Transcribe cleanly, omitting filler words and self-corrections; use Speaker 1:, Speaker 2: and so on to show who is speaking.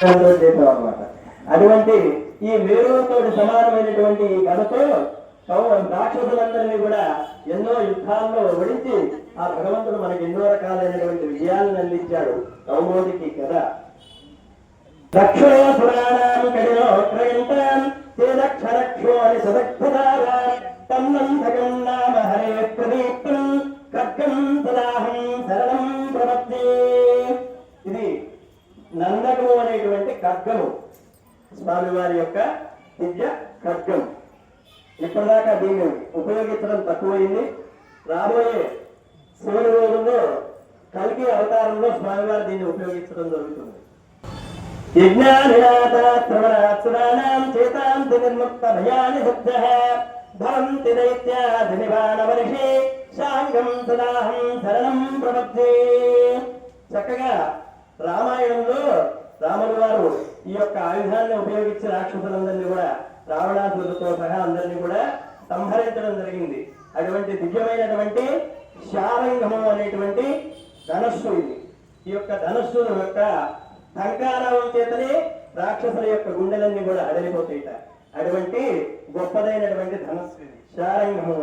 Speaker 1: చేసామన్నమాట. అటువంటి ఈ మేరుతో సమానమైనటువంటి ఈ కథతో రాక్షసులందరినీ కూడా ఎన్నో యుద్ధాల్లో ఓడించి ఆ భగవంతుడు మనకి ఎన్నో రకాలైనటువంటి విజయాలను అందించాడు. కౌమోదికి కథ రక్షో పురాణం కడిలో క్రయంతాం చేదక్షరక్షో అని సదక్షదారా తన్నంధకం నామ హరే ప్రదీప్తం ఖడ్గం సదాహం శరణం ప్రపత్తే. ఇది నందకము అనేటువంటి ఖడ్గము, స్వామివారి యొక్క దివ్య ఖడ్గం. ఇప్పటిదాకా దీన్ని ఉపయోగించడం తక్కువైంది. రాబోయే శివుని రోజుల్లో కల్కి అవతారంలో స్వామివారు దీన్ని ఉపయోగించడం జరుగుతుంది. యజ్ఞానినాథాశ్రవణాత్సురాణాం చేతాంతి నిర్ముక్త భయాని సిద్ధః భవంతి దైత్యాధినివానవర్షే శాంగం సదాహం శరణం ప్రపద్యే. చక్కగా రామాయణంలో రాముడు వారు ఈ యొక్క ఆయుధాన్ని ఉపయోగించి రాక్షసులందరినీ కూడా రావణాసురులతో సహా అందరినీ కూడా సంహరించడం జరిగింది. అటువంటి దివ్యమైనటువంటి శారంగము అనేటువంటి ధనస్సు ఇది. ఈ యొక్క ధనస్సు యొక్క ఢంకారావం చేతనే రాక్షసుల యొక్క గుండెలన్నీ కూడా అడలిపోతాయిట. అటువంటి గొప్పదైనటువంటి ధనస్సు ఇది శారంగము.